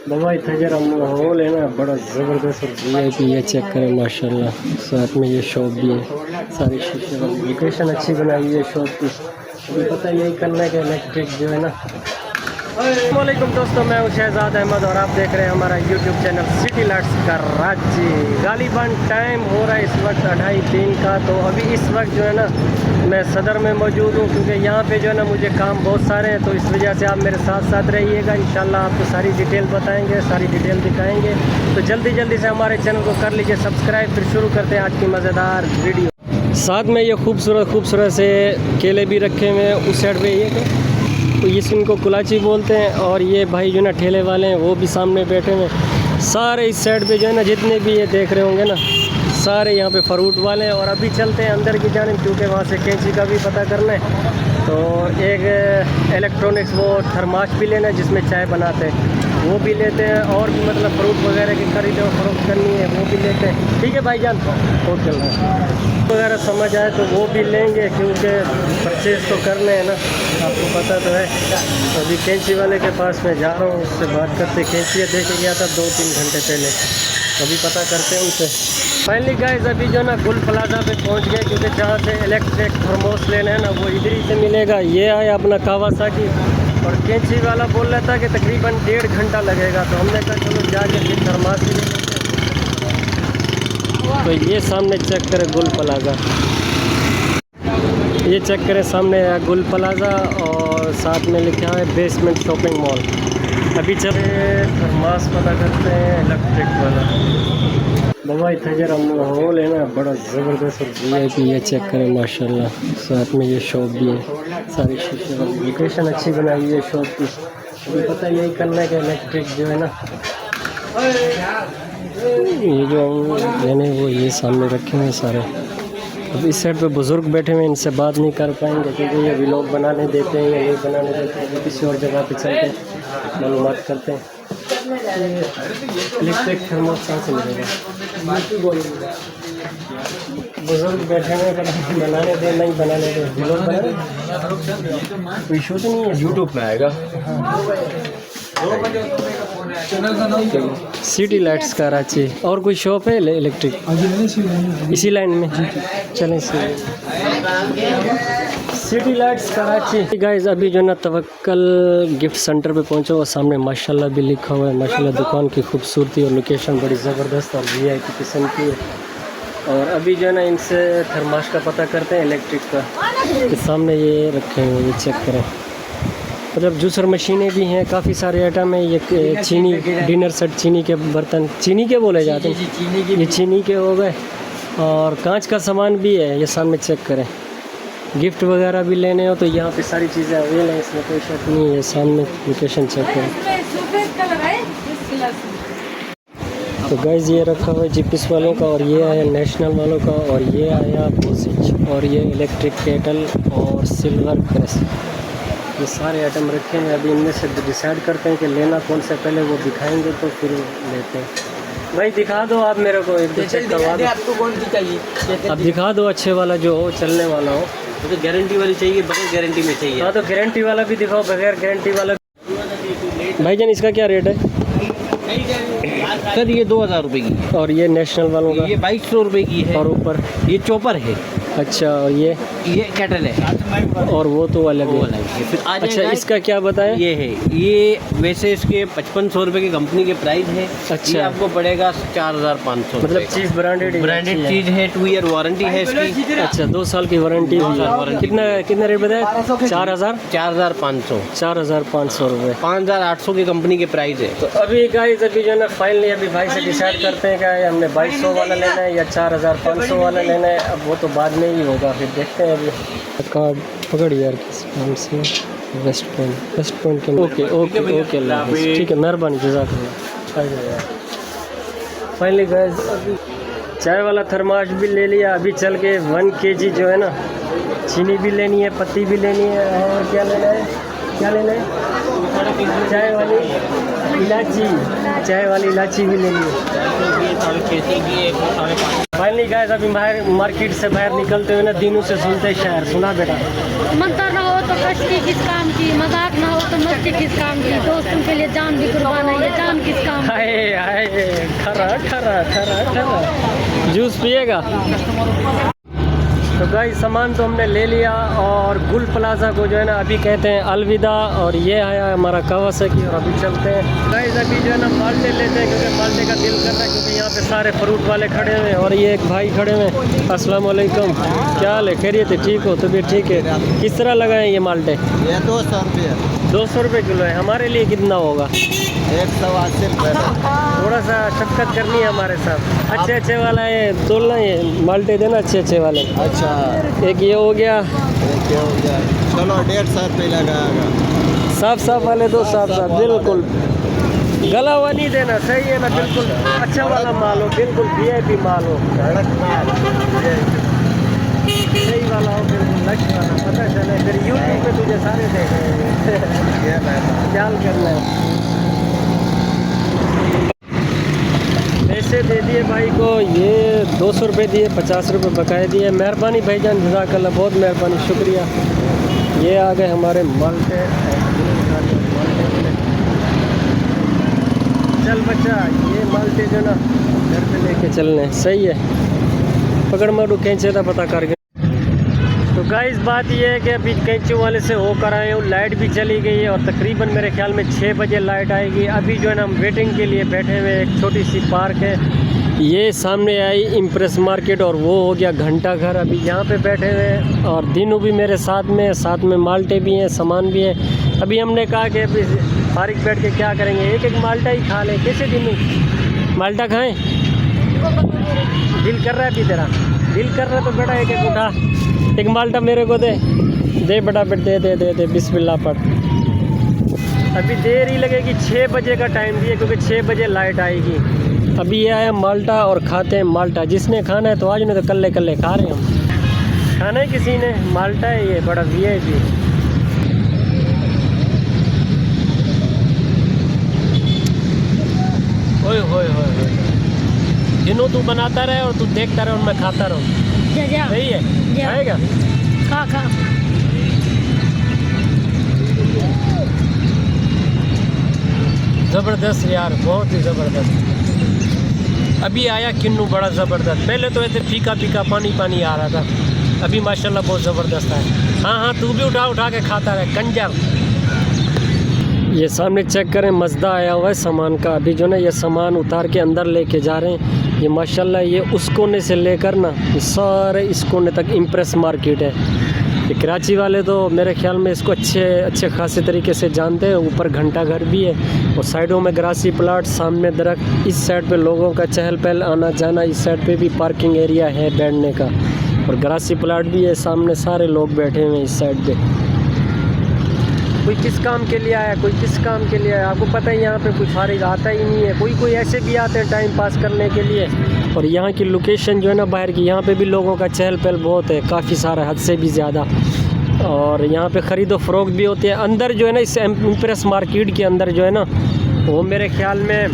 बाबा इतना जरा माहौल है ना बड़ा ज़बरदस्त और VIP। ये चेक करें माशाल्लाह, साथ में ये शॉप भी है, सारी शीशे वाली लोकेशन अच्छी बनाई है शॉप की। अभी पता यही करना है कि इलेक्ट्रिक जो है ना। वालेकुम दोस्तों, मैं हूं शहजाद अहमद और आप देख रहे हैं हमारा YouTube channel city lights Karachi. गालिबन टाइम हो रहा है इस वक्त 2:30 का। तो अभी इस वक्त जो है ना मैं सदर में मौजूद हूं, क्योंकि यहाँ पे जो है ना मुझे काम बहुत सारे हैं। तो इस वजह से आप मेरे साथ साथ रहिएगा, इंशाल्लाह आपको सारी डिटेल बताएंगे, सारी डिटेल दिखाएंगे। तो जल्दी जल्दी से हमारे चैनल को कर लीजिए सब्सक्राइब। फिर शुरू करते हैं आज की मज़ेदार वीडियो। साथ में ये खूबसूरत से केले भी रखे हुए हैं। उस साइड पे ये तो इस इनको कुलाची बोलते हैं। और ये भाई जो ना ठेले वाले हैं वो भी सामने बैठे हुए हैं। सारे इस साइड पे जो है ना जितने भी ये देख रहे होंगे ना, सारे यहाँ पे फ्रूट वाले हैं। और अभी चलते हैं अंदर की जानिब, क्योंकि वहाँ से कैंची का भी पता करना है। तो एक इलेक्ट्रॉनिक्स वो थर्मास भी लेना है जिसमें चाय बनाते हैं, वो भी लेते हैं। और भी मतलब फ्रूट वगैरह की खरीद और फरोख्त करनी है वो भी लेते हैं। ठीक है भाईजान, ओके वगैरह समझ आए तो वो भी लेंगे, क्योंकि परचेज़ तो करने हैं ना, आपको पता तो है। अभी कैंची वाले के पास मैं जा रहा हूँ, उससे बात करते। कैंची दे के गया था 2-3 घंटे पहले, अभी पता करते हैं उनसे। फाइनली गाइस अभी जो ना गुल प्लाजा पे पहुँच गए, क्योंकि जहाँ से इलेक्ट्रिक थर्मोस लेना है ना वो इधर ही से मिलेगा। ये आया अपना कावासाकी, और कैंची वाला बोल रहा था कि तकरीबन 1.5 घंटा लगेगा। तो हमने कहा चलो जाके फिर थर्मास भी ले लेते हैं। तो ये सामने चेक करें गुल प्लाजा, ये चेक करें सामने है गुल प्लाजा, और साथ में लिखा है बेसमेंट शॉपिंग मॉल। अभी चले थर्मास पता करते हैं इलेक्ट्रिक वाला। बाबा इतना जरा माहौल है ना बड़ा ज़बरदस्त और VIP। ये चेक करें माशाल्लाह, साथ में ये शॉप भी है, सारी शीशे वाली लोकेशन अच्छी बनाई है शॉप की। अभी पता यही करना है कि इलेक्ट्रिक जो है ना, ये जो मैंने वो ये सामने रखे हुए सारे। अब इस साइड पे बुज़ुर्ग बैठे हुए हैं, इनसे बात नहीं कर पाएंगे क्योंकि ये व्लॉग बनाने देते हैं या नहीं बनाने देते हैं। किसी और जगह पे चलते हैं, मालूमात करते हैं। इलेक्ट्रिक थर्मोस कहाँ से मिलेगा? बुज़ुर्ग बैठे हुए हैं, बनाने दे नहीं बनाने दे, व्लॉग बनाने कोई इशू तो नहीं है। यूट्यूब में आएगा। City lights Karachi. और कोई शॉप है इलेक्ट्रिक इसी लाइन में? चलें सिटी लाइट्स कराची। गाइस अभी जो ना तवक्कल गिफ्ट सेंटर पे पहुंचे, वो सामने माशाल्लाह भी लिखा हुआ है। माशाल्लाह दुकान की खूबसूरती और लोकेशन बड़ी ज़बरदस्त और VIP किस्म की है। और अभी जो है ना इनसे थर्मास का पता करते हैं इलेक्ट्रिक का। के सामने ये रखे हुए, ये चेक करें। मतलब जूसर मशीनें भी हैं, काफ़ी सारे आइटम हैं। ये चीनी डिनर सेट, चीनी के बर्तन, चीनी के बोले जाते हैं, ये चीनी के हो गए। और कांच का सामान भी है, ये सामने चेक करें। गिफ्ट वगैरह भी लेने हो तो यहाँ पे सारी चीज़ें अवेलेबल हैं, इसमें कोई शक नहीं है। सामने लोकेशन चेक करें। तो गाइस ये रखा हुआ है जीपीएस वालों का, और ये आया नेशनल वालों का, और ये आया बोसिच, और ये इलेक्ट्रिक केटल और सिल्वर प्रेस। ये सारे आइटम रखे हैं। अभी इनमें से डिसाइड करते हैं कि लेना कौन से, पहले वो दिखाएंगे तो फिर लेते हैं। भाई दिखा दो आप मेरे को, एक दो चेक करवा दो। आपको कौन सी चाहिए? आप दिखा दो अच्छे वाला जो हो, चलने वाला हो। तो गारंटी वाली चाहिए, बगैर गारंटी में चाहिए? हाँ तो गारंटी वाला भी दिखाओ, बगैर गारंटी वाला। भाईजान इसका क्या रेट है? सर ये 2000 रुपये की है। और ये नेशनल वालों का? ये 2200 रुपये की है। और ऊपर ये चॉपर है। अच्छा, और ये कैटल है। और वो तो अलग वो है। अलग है। फिर आ अच्छा जाएगा इसका क्या बताएं? ये है, ये वैसे इसके 5500 रुपये की कंपनी के प्राइस है। अच्छा। ये आपको पड़ेगा 4500। मतलब चीज़ ब्रांडेड चीज़ है। 2 ईयर वारंटी है इसकी। अच्छा 2 साल की वारंटी हुई है। कितना रेट बताया? 4500। 4500 रुपये। 5800 की कंपनी के प्राइस है। तो अभी गाइस अभी जो है ना फाइनली अभी भाई से डिसाइड करते हैं कि हमने 2200 वाला लेना है या 4500 वाला लेना है। अब वो तो बाद में ही होगा, फिर देखते हैं। अभी कार्ड पकड़ यार किस नाम से? वेस्ट पॉइंट के। ओके ओके ओके अल्लाह हाफ़िज़। ठीक है, मेहरबानी, जज़ाकल्लाह। फाइनली गाइस अभी चाय वाला थर्मास भी ले लिया। अभी चल के 1 kg जो है ना चीनी भी लेनी है, पत्ती भी लेनी है, और क्या लेना है? क्या लेना है? चाय वाली इलायची भी लेनी है। फाइनली गाइस अभी बाहर मार्केट से बाहर निकलते हुए ना दिनों से सुनते शहर सुना बेटा। तो कश्ती किस काम की, मजाक ना हो तो मस्ती किस काम की, दोस्तों के लिए जान भी कुर्बान है, ये जान किस काम की। हाय हाय, खरा खरा खरा खरा। जूस पिएगा? तो गाइस सामान तो हमने ले लिया और गुल प्लाजा को जो है ना अभी कहते हैं अलविदा। और ये आया हमारा कावासाकी और अभी चलते हैं गाइस। अभी जो है ना माल्टे लेते हैं क्योंकि माल्टे का दिल कर रहा है, क्योंकि यहाँ पे सारे फ्रूट वाले खड़े हुए हैं और ये एक भाई खड़े हुए हैं। अस्सलाम वालेकुम, क्या हाल है? खैरियत है? ठीक हो? तबीयत ठीक है? किस तरह लगाए ये माल्टे? ये 200 रुपये, 200 रुपये किलो है। हमारे लिए कितना होगा? 180 रुपये। थोड़ा सा शफकत करनी है हमारे साथ। अच्छे अच्छे वाला है तोलना, ये माल्टे देना अच्छे अच्छे वाले। अच्छा, एक ये हो गया, ये हो गया, चलो 150 रुपये लगाएगा। साफ साफ वाले दो, साफ साफ बिल्कुल। गला हुआ नहीं देना, सही है ना? बिल्कुल अच्छा वाला माल हो, बिल्कुल VIP माल हो, सही वाला हो, बिल्कुल लक्ष्य वाला। पता चले फिर YouTube पे तुझे सारे देख रहे हैं। ख्याल करना है। पैसे दे दिए भाई को, ये 200 रुपये दिए, 50 रुपये बकाए दिए। मेहरबानी भाईजान, जज़ाकल्लाह, बहुत मेहरबानी, शुक्रिया। ये आ गए हमारे माल्टे। चल बच्चा, ये माल्टे जो ना घर पे लेके चलने, सही है? पकड़ मारू कैंचे था पता कर गए। तो गाइस बात ये है कि अभी कैंची वाले से होकर आए हूँ, लाइट भी चली गई है और तकरीबन मेरे ख्याल में 6 बजे लाइट आएगी। अभी जो है ना हम वेटिंग के लिए बैठे हुए, एक छोटी सी पार्क है, ये सामने आई इम्प्रेस मार्केट और वो हो गया घंटा घर। अभी यहाँ पे बैठे हुए हैं और दिनों भी मेरे साथ में माल्टे भी हैं, सामान भी है। अभी हमने कहा कि अभी फारिग बैठ के क्या करेंगे, एक एक माल्टा ही खा लें। कैसे दिनों माल्टा खाएँ? दिल कर रहा है अभी तेरा? दिल कर रहा है तो बेटा एक एक उठा, एक माल्टा मेरे को दे बेटा, बेट दे दे दे दे, बिस्मिल्लाह पढ़। अभी देर ही लगेगी, 6 बजे का टाइम दिए क्योंकि 6 बजे लाइट आएगी। अभी ये आया माल्टा और खाते हैं माल्टा। जिसने खाना है तो आज, नहीं तो कल्ले कल्ले खा रहे हैं हम। खाना है किसी ने, माल्टा है ये, बड़ा VIP। ओए होए होए, दिनों तू बनाता रहे और तू देखता रहे और मैं खाता रहूँ, सही है? खाएगा? खा ज़बरदस्त यार, बहुत ही ज़बरदस्त। अभी आया किन्नू, बड़ा ज़बरदस्त। पहले तो ऐसे फीका फीका पानी पानी आ रहा था, अभी माशाल्लाह बहुत ज़बरदस्त है। हाँ हाँ, तू भी उठा उठा के खाता रहे कंजर। ये सामने चेक करें, मज़दा आया हुआ है सामान का। अभी जो ना ये सामान उतार के अंदर लेके जा रहे हैं। ये माशाल्लाह ये उस कोने से लेकर ना ये सारे इस कोने तक इम्प्रेस मार्केट है। ये कराची वाले तो मेरे ख्याल में इसको अच्छे खासे तरीके से जानते हैं। ऊपर घंटा घर भी है और साइडों में ग्रासी प्लाट, सामने दरख्त। इस साइड पे लोगों का चहल पहल आना जाना, इस साइड पे भी पार्किंग एरिया है बैठने का और ग्रासी प्लाट भी है। सामने सारे लोग बैठे हुए हैं इस साइड पे। कोई किस काम के लिए आया, कोई किस काम के लिए आया, आपको पता है यहाँ पे कोई फारिग आता ही नहीं है। कोई ऐसे भी आते हैं टाइम पास करने के लिए। और यहाँ की लोकेशन जो है ना बाहर की, यहाँ पे भी लोगों का चहल पहल बहुत है, काफ़ी सारा, हद से भी ज़्यादा। और यहाँ पे ख़रीदो फ़रोख्त भी होती है। अंदर जो है ना इस इम्प्रेस मार्केट के अंदर जो है ना, वो मेरे ख्याल में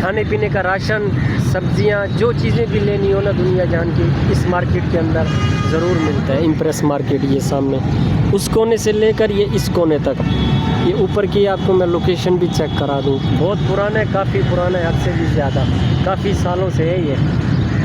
खाने पीने का राशन, सब्जियाँ, जो चीज़ें भी लेनी हो ना दुनिया जान की, इस मार्केट के अंदर ज़रूर मिलता है। इम्प्रेस मार्केट ये सामने, उस कोने से लेकर ये इस कोने तक। ये ऊपर की आपको मैं लोकेशन भी चेक करा दूँ। बहुत पुराना है, काफ़ी पुराना है, हद से भी ज़्यादा, काफ़ी सालों से है ये।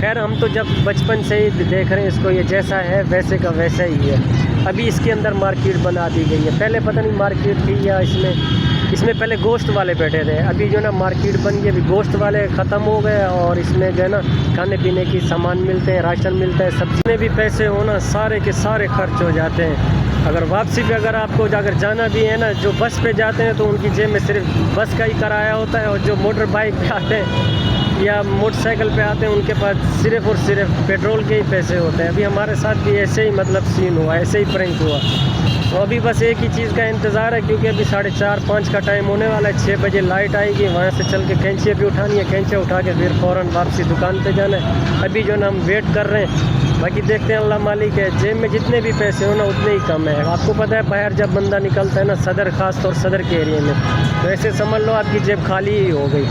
खैर हम तो जब बचपन से ही देख रहे हैं इसको, ये जैसा है वैसे का वैसा ही है। अभी इसके अंदर मार्केट बना दी गई है। पहले पता नहीं मार्केट थी या इसमें पहले गोश्त वाले बैठे थे। अभी जो ना मार्केट बन गई, अभी गोश्त वाले ख़त्म हो गए और इसमें जो है ना खाने पीने की सामान मिलते हैं, राशन मिलता है। सब्जी में भी पैसे हो ना, सारे के सारे खर्च हो जाते हैं। अगर वापसी पे आपको अगर जाना भी है ना, जो बस पे जाते हैं तो उनकी जेब में सिर्फ बस का ही किराया होता है, और जो मोटर बाइक पे आते हैं या मोटरसाइकिल पे आते हैं उनके पास सिर्फ़ और सिर्फ पेट्रोल के ही पैसे होते हैं। अभी हमारे साथ भी ऐसे ही मतलब सीन हुआ, ऐसे ही प्रैंक हुआ। तो अभी बस एक ही चीज़ का इंतज़ार है, क्योंकि अभी 4:30-5 का टाइम होने वाला है। 6 बजे लाइट आएगी, वहाँ से चल के कैंचियाँ भी उठानी है, कैंचियाँ उठा के फिर फ़ौरन वापसी दुकान पे जाना है। अभी जो ना हम वेट कर रहे हैं, बाकी देखते हैं, अल्लाह मालिक है। जेब में जितने भी पैसे हो ना उतने ही कम है। आपको पता है बाहर जब बंदा निकलता है ना, सदर, ख़ास तौर सदर के एरिए में, तो ऐसे समझ लो आपकी जेब खाली ही हो गई।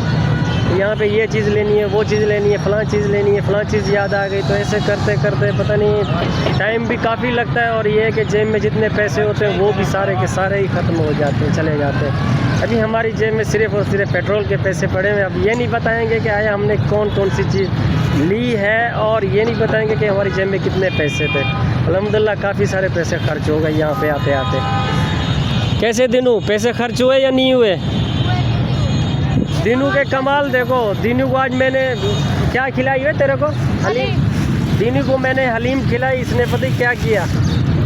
यहाँ पे ये चीज़ लेनी है, वो चीज़ लेनी है, फ़लाँ चीज़ लेनी है, फ़लाँ चीज़ याद आ गई। तो ऐसे करते करते पता नहीं टाइम भी काफ़ी लगता है, और ये है कि जेब में जितने पैसे होते हैं वो भी सारे के सारे ही ख़त्म हो जाते हैं, चले जाते हैं। अभी हमारी जेब में सिर्फ़ और सिर्फ पेट्रोल के पैसे पड़े हुए हैं। अब ये नहीं बताएँगे कि आया हमने कौन कौन सी चीज़ ली है, और ये नहीं बताएँगे कि हमारी जेब में कितने पैसे थे। अल्हम्दुलिल्लाह काफ़ी सारे पैसे खर्च हो गए यहाँ पे आते आते। कैसे दिनू, पैसे खर्च हुए या नहीं हुए? दिनू के कमाल देखो। दिनू को आज मैंने क्या खिलाई है तेरे को? हलीम। दिनू को मैंने हलीम खिलाई, इसने पता क्या किया,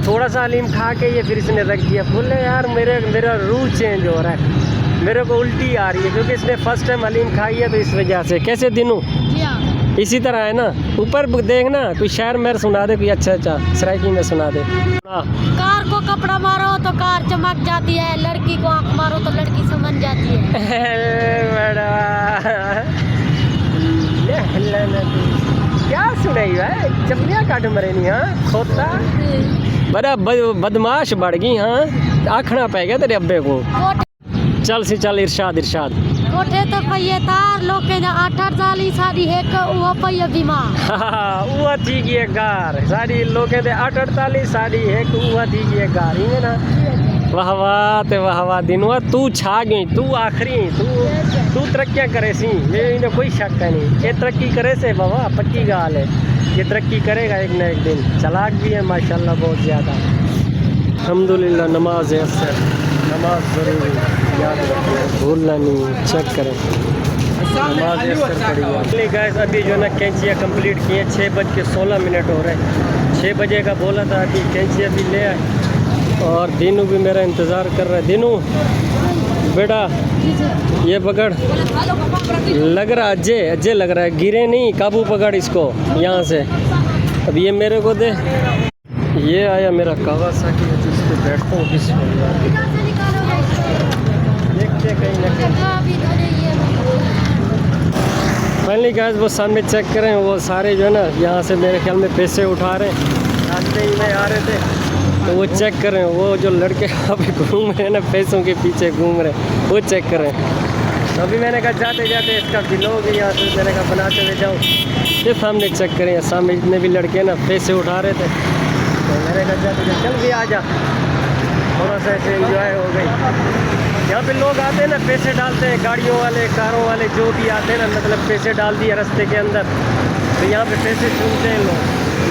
थोड़ा सा हलीम खा के ये फिर इसने रख दिया। बोले यार मेरा रूह चेंज हो रहा है, मेरे को उल्टी आ रही है, क्योंकि इसने फर्स्ट टाइम हलीम खाई है तो इस वजह से। कैसे दिनू? इसी तरह है ना। ऊपर देखना, कोई शायर मेरे सुना दे, कोई अच्छा सराइकी में सुना दे। कार को कपड़ा मारो तो कार चमक जाती है, लड़की को आंख मारो तो लड़की समझ जाती है। क्या सुनाई है, चपलियाँ काट मरे नहीं। हाँ खोता बड़ा बदमाश बढ़ गई। हाँ आखना पै गया तेरे अब्बे को। चल सी चल, इरशाद इरशाद। कोठे तो पहिए तार लोग के 8 साल ही शादी है वो पहिए बीमार। वो थी की गार साड़ी लोग के 8 साड़ी है वो थी की गार ही है ना। वाह वाह ते वाह वाह दिनवा, तू छा गई, तू आखिरी, तू तरक्कियाँ करे सी, मेरे कोई शक नहीं। ये तरक्की करे से बाबा, पक्की गाल है, ये तरक्की करेगा एक न एक दिन। चलाक भी है माशाल्लाह बहुत ज़्यादा। अल्हम्दुलिल्लाह नमाज है, नमाज ज़रूरी याद रखें, भूलना नहीं। चेक करें नमाज गाइस। अभी जो ना कैंचियाँ कंप्लीट की हैं, 6:16 हो रहे हैं। 6 बजे का बोला था, अभी कैंचियाँ भी ले आए, और दिनू भी मेरा इंतज़ार कर रहा है। दिनू बेटा ये पकड़, लग रहा अज्जे लग रहा है, गिरे नहीं, काबू पकड़ इसको यहाँ से। अब ये मेरे को दे। ये आया मेरा कावासाकी, जिस पे बैठता हूँ देखते कहीं ना कहीं। फाइनली गाइस वो सामने चेक करें, वो सारे जो है ना यहाँ से मेरे ख्याल में पैसे उठा रहे हैं, रास्ते ही में आ रहे थे तो वो चेक कर रहे हैं। वो जो लड़के यहाँ पे घूम रहे हैं ना, पैसों के पीछे घूम रहे हैं, वो चेक कर रहे हैं। तो अभी मैंने कहा जाते जाते इसका व्लॉग यहाँ से मैंने कहा बनाते हुए जाऊँ। ये सामने चेक करें, सामने जितने भी लड़के ना पैसे उठा रहे थे, तो मैंने कहा जाते जाते चल भी आ जा, थोड़ा सा ऐसे एंजॉय हो गई। यहाँ पे लोग आते हैं ना, पैसे डालते हैं, गाड़ियों वाले, कारों वाले जो भी आते हैं ना, मतलब पैसे डाल दिए रास्ते के अंदर, तो यहाँ पे पैसे चुनते हैं लोग।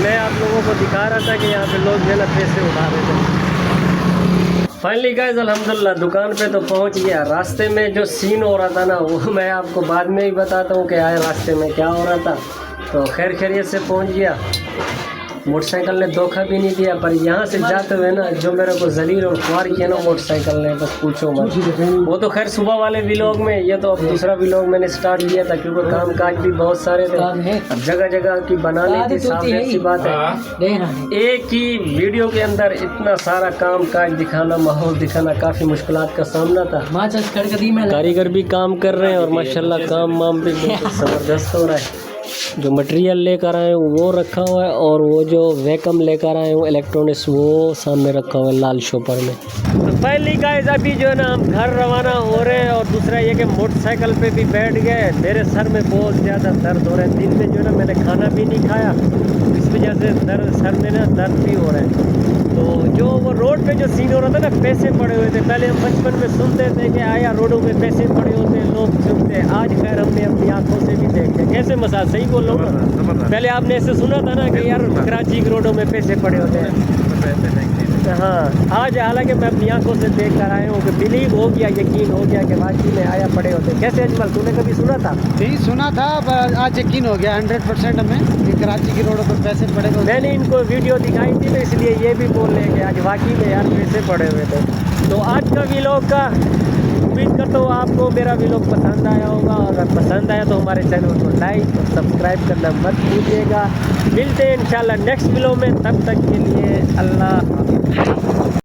मैं आप लोगों को दिखा रहा था कि यहाँ पे लोग जो है ना पैसे उठा रहे थे। फाइनली गाइस अल्हम्दुलिल्लाह दुकान पे तो पहुँच गया। रास्ते में जो सीन हो रहा था ना, वो मैं आपको बाद में ही बताता हूँ कि आया रास्ते में क्या हो रहा था। तो खैर खैरियत से पहुँच गया। मोटरसाइकिल ने धोखा भी नहीं दिया, पर यहाँ से जाते हुए ना जो मेरे को जलील और ख्वार किया ना मोटरसाइकिल ने, बस पूछो मत। वो तो खैर सुबह वाले व्लॉग में, ये तो अब दूसरा व्लॉग मैंने स्टार्ट किया था, क्योंकि काम काज भी बहुत सारे थे, अब जगह जगह की बनानी थी। सामने सी बात है, एक ही वीडियो के अंदर इतना सारा काम काज दिखाना, माहौल दिखाना, काफ़ी मुश्किलात का सामना था। कारीगर भी काम कर रहे हैं और माशाल्लाह काम वाम भी ज़बरदस्त हो रहा है। जो मटेरियल लेकर आए हूँ वो रखा हुआ है, और वो जो वैकम लेकर आए हूँ इलेक्ट्रॉनिक्स, वो सामने रखा हुआ है लाल शॉपर में। तो पहली गाइस अभी जो है ना हम घर रवाना हो रहे हैं, और दूसरा ये कि मोटरसाइकिल पे भी बैठ गए। मेरे सर में बहुत ज़्यादा दर्द हो रहा है, दिन में जो है ना मैंने खाना भी नहीं खाया, इस वजह से सर में ना दर्द भी हो रहा है। तो जो वो रोड पे जो सीन हो रहा था ना, पैसे पड़े हुए थे, पहले हम बचपन में सुनते थे कि आया रोडों पे पैसे पड़े होते हैं, लोग सुनते। आज खैर हमने अपनी आंखों से भी देखे। कैसे मसाज, सही बोल रहा हूँ ना? पहले आपने ऐसे सुना था ना कि यार कराची के रोडों में पैसे पड़े होते हैं। हाँ आज हालांकि मैं अपनी आंखों से देख कर आया हूँ कि बिलीव हो गया, यकीन हो गया कि वाकई में आया पड़े होते। कैसे अजमल, तूने कभी सुना था? नहीं सुना था, पर आज यकीन हो गया 100% हमें कि कराची की रोडों पर पैसे पड़े हुए। मैंने इनको वीडियो दिखाई थी, तो इसलिए ये भी बोल रहे हैं कि आज वाकई में यार पैसे पड़े हुए थे। तो आज का व्लॉग का उम्मीद करता हूँ आपको मेरा व्लॉग पसंद आया होगा, और अगर पसंद आया तो हमारे चैनल को लाइक और सब्सक्राइब करना मत भूलिएगा। मिलते हैं इंशाल्लाह नेक्स्ट व्लॉग में, तब तक के लिए अल्लाह हाफ़िज़।